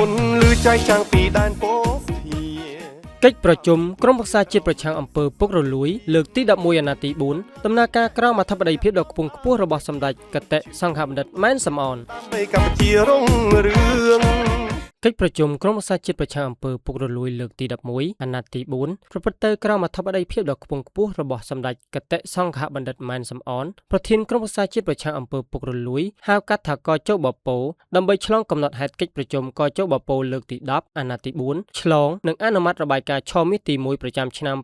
នលឺចែកចាំងពីដែនពោធិ៍កិច្ចប្រជុំក្រុមប្រឹក្សាជាតិប្រឆាំងអំពើពុករលួយលើកទី11អាណត្តិទី4ដំណើរការក្រោមអធិបតីភាពដ៏ខ្ពង់ខ្ពស់របស់សម្ដេចកតេសង្ឃបណ្ឌិតម៉ែនសំអនដើម្បីកម្ពុជារុងរឿងកិច្ចប្រជុំក្រុមប្រឹក្សាជាតិប្រឆាំងអំពើពុករលួយលើកទី11អាណត្តិទី4ប្រព្រឹត្តទៅក្រោមអធិបតីភាពដ៏ខ្ពង់ខ្ពស់របស់សម្ដេចកតេសង្ឃបណ្ឌិតម៉ែនសំអនប្រធានក្រុមប្រឹក្សាជាតិប្រឆាំងអំពើពុករលួយហៅកាត់ថាកចុបពដើម្បីឆ្លងកំណត់ហេតុកិច្ចប្រជុំកចុបពលើកទី10អាណត្តិទី4ឆ្លងនិងអនុម័តរបាយការណ៍ឆមាសទី1ប្រចាំឆ្នាំ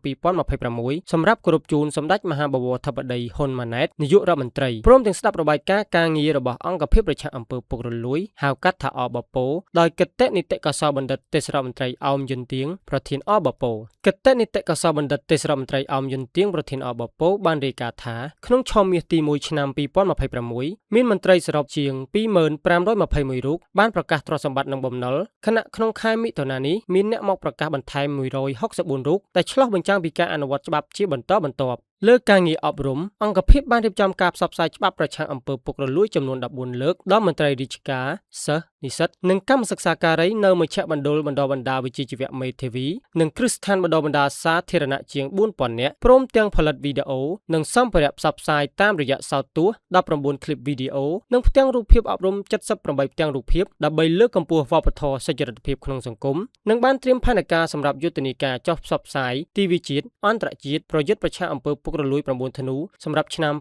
2026សម្រាប់គោរពជូនសម្ដេចមហាបវរធិបតីហ៊ុនម៉ាណែតនាយករដ្ឋមន្ត្រីព្រមទាំងស្ដាប់របាយការណ៍ការងាររបស់អង្គភាពប្រឆាំងអំពើពុករលួយហៅកាត់ថាអបពដោយកតេនីតិកោសល្យបណ្ឌិតទេសរដ្ឋមន្ត្រីអោមយុនទៀងប្រធានអបពកតេនីតិកោសល្យបណ្ឌិតទេសរដ្ឋមន្ត្រីអោមយុនទៀងប្រធានអបពបានរាយការណ៍ថាក្នុងឆមាសទី1ឆ្នាំ2026មានមន្ត្រីសរុបជាង2521រូបបានប្រកាសទ្រព្យសម្បត្តិនិងបំណុលខណៈក្នុងខែមិថុនានេះមានអ្នកមកប្រកាសបន្ថែម164រូបដែលឆ្លុះបញ្ចាំងពីការអនុវត្តច្បាប់ជាបន្តបន្ទាប់លើការងារអប់រំអង្គភាពបានរៀបចំការផ្សព្វផ្សាយច្បាប់ប្រឆាំងអំពើពុករលួយចំនួន14លើកដល់មន្ត្រីរាជការសិស្សនិស្សិតនិងកម្មសិក្សាការីនៅមជ្ឈមណ្ឌលបណ្ដុះបណ្ដាលវិជ្ជាជីវៈមេធាវីនិងគ្រឹះស្ថានបណ្ដុះបណ្ដាលសាធារណៈជាង 4000 នាក់ព្រមទាំងផលិតវីដេអូនិងសម្ភារៈផ្សព្វផ្សាយតាមរយៈសោតទស្សន៍19ឃ្លីបវីដេអូនិងផ្ទាំងរូបភាពអប់រំ78ផ្ទាំងរូបភាពដើម្បីលើកកម្ពស់វប្បធម៌សុចរិតភាពក្នុងសង្គមនិងបានត្រៀមផែនការសម្រាប់យុទ្ធនាការចុះផ្សព្វផ្សាយទីវីជាតិអន្តរជាតិប្រយុទ្ធប្រឆាំងអំពើពុករលួយ9ធ្នូសម្រាប់ឆ្នាំ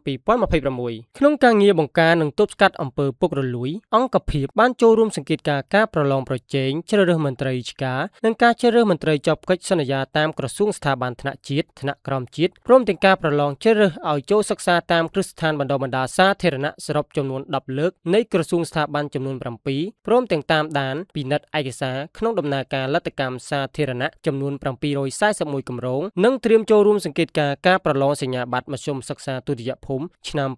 2026ក្នុងការងារបង្ការនិងទប់ស្កាត់អំពើពុករលួយអង្គភាពបានចូលរួមសង្កេតការប្រឡងប្រជែងជ្រើសរើសមន្ត្រីរាជការនិងការជ្រើសរើសមន្ត្រីជាប់កិច្ចសន្យាតាមក្រសួងស្ថាប័នថ្នាក់ជាតិថ្នាក់ក្រោមជាតិព្រមទាំងការប្រឡងជ្រើសរើសឲ្យចូលសិក្សាតាមគ្រឹះស្ថានបណ្ដុះបណ្ដាលសាធារណៈសរុបចំនួន10លើកនៃក្រសួងស្ថាប័នចំនួន7ព្រមទាំងតាមដានពិនិត្យឯកសារក្នុងដំណើរការលទ្ធកម្មសាធារណៈចំនួន741គម្រោងនិងត្រៀមចូលរួមសង្កេតការប្រឡងសញ្ញាបត្រមធ្យមសិក្សាទុតិយភូមិឆ្នាំ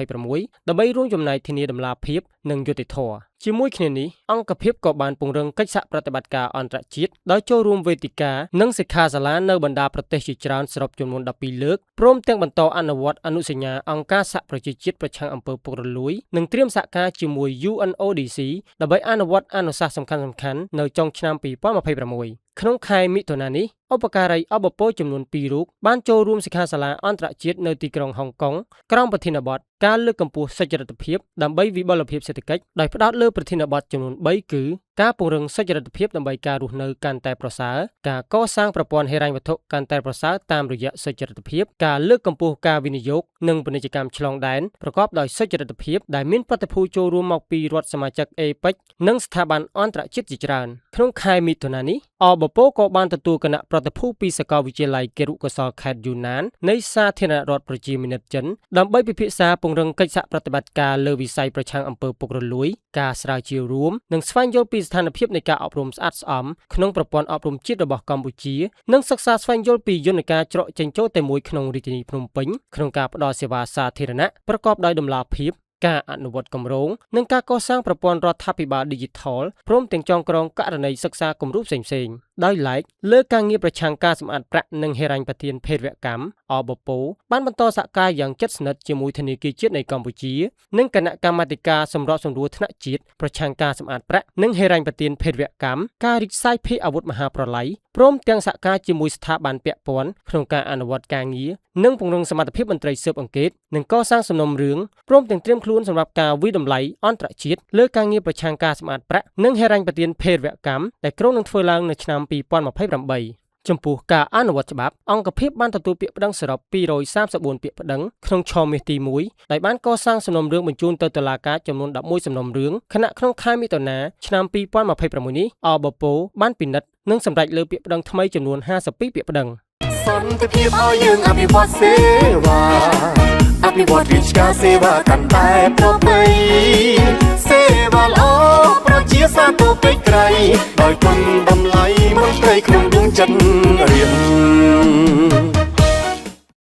2026ដើម្បីរួមចំណែកធានាតម្លាភាពនិងយុត្តិធម៌ជាមួយគ្នានេះអង្គភាពក៏បានពង្រឹងកិច្ចសហប្រតិបត្តិការអន្តរជាតិដោយចូលរួមវេទិកានិងសិក្ខាសាលានៅបណ្ដាប្រទេសជាច្រើនសរុបចំនួន12លើកព្រមទាំងបន្តអនុវត្តអនុសញ្ញាអង្គការសហប្រជាជាតិប្រឆាំងអំពើពុករលួយនិងត្រៀមសហការជាមួយ UNODC ដើម្បីអនុវត្តអនុសាសន៍សំខាន់ៗនៅចុងឆ្នាំ2026ក្នុងខែមិថុនានេះឧបការីអបពចំនួន2រូបបានចូលរួមសិក្ខាសាលាអន្តរជាតិនៅទីក្រុងហុងកុងក្រោមប្រធានបទការលើកកម្ពស់សុចរិតភាពដើម្បីវិបលភាពសេដ្ឋកិច្ចដោយផ្ដោតលើប្រធានបទចំនួន3គឺការពង្រឹងសុចរិតភាពដើម្បីការរស់នៅកាន់តែប្រសើរការកសាងប្រព័ន្ធហិរញ្ញវត្ថុកាន់តែប្រសើរតាមរយៈសុចរិតភាពការលើកកម្ពស់ការវិនិយោគនិងពាណិជ្ជកម្មឆ្លងដែនប្រកបដោយសុចរិតភាពដែលមានប្រតិភូចូលរួមមកពីរដ្ឋសមាជិក APEC និងស្ថាប័នអន្តរជាតិជាច្រើនក្នុងខែមិថុនានេះអបពក៏បានទទួលគណៈប្រតិភូពីសាកលវិទ្យាល័យគរុកោសល្យខេត្តយូណាននៃសាធារណរដ្ឋប្រជាមានិតចិនដើម្បីពិភាក្សាពង្រឹងកិច្ចសហប្រតិបត្តិការលើវិស័យប្រឆាំងអំពើពុករលួយការស្រាវជ្រាវរួមនិងស្វែងយល់ពីស្ថានភាពនៃការអប់រំស្អាតស្អំក្នុងប្រព័ន្ធអប់រំជាតិរបស់កម្ពុជានិងសិក្សាស្វែងយល់ពីយន្តការច្រកចេញចូលតែមួយក្នុងរាជធានីភ្នំពេញក្នុងការផ្តល់សេវាសាធារណៈប្រកបដោយតម្លាភាពការអនុវត្តគម្រោងនិងការកសាងប្រព័ន្ធរដ្ឋាភិបាល Digital ព្រមទាំងចងក្រងករណីសិក្សាគំរូផ្សេងៗដោយឡែកលើការងារប្រឆាំងការសម្អាតប្រាក់និងហិរញ្ញប្បទានភេរវកម្មអបពបានបន្តសហការយ៉ាងជិតស្និទ្ធជាមួយធនាគារជាតិនៃកម្ពុជានិងគណៈកម្មាធិការសម្របសម្រួលថ្នាក់ជាតិប្រឆាំងការសម្អាតប្រាក់និងហិរញ្ញប្បទានភេរវកម្មការរីកសាយភាយអាវុធមហាប្រឡ័យព្រមទាំងសហការជាមួយស្ថាប័នពាក់ព័ន្ធក្នុងការអនុវត្តការងារនិងពង្រឹងសមត្ថភាពមន្ត្រីស៊ើបអង្កេតនិងកសាងសំណុំរឿងព្រមទាំងត្រៀមខ្លួនសម្រាប់ការវិតម្លៃអន្តរជាតិលើការងារប្រឆាំងការសម្អាតប្រាក់និងហិរញ្ញប្បទានភេរវកម្មដែលក្រុងនឹងធ្វើឡើងនៅឆ្នាំ2028ចំពោះការអនុវត្តច្បាប់អង្គភាពបានទទួលពាក្យប្តឹងសរុប234ពាក្យប្តឹងក្នុងឆមាសទី1ដែលបានកសាងសំណុំរឿងបញ្ជូនទៅតុលាការចំនួន11សំណុំរឿងខណៈក្នុងខែមិថុនាឆ្នាំ2026នេះអបពបានពិនិត្យនិងសម្រេចលើពាក្យប្តឹងថ្មីចំនួន52ពាក្យប្តឹងសន្តិភាពឲ្យយើងអភិវឌ្ឍសេវាអភិវឌ្ឍរាជការសេវាកាន់តែប្រពៃសេវាល្អប្រជាសាទរពេកក្រៃដោយគុណតម្លៃមន្ត្រីក្នុងដួងចិត្តរៀង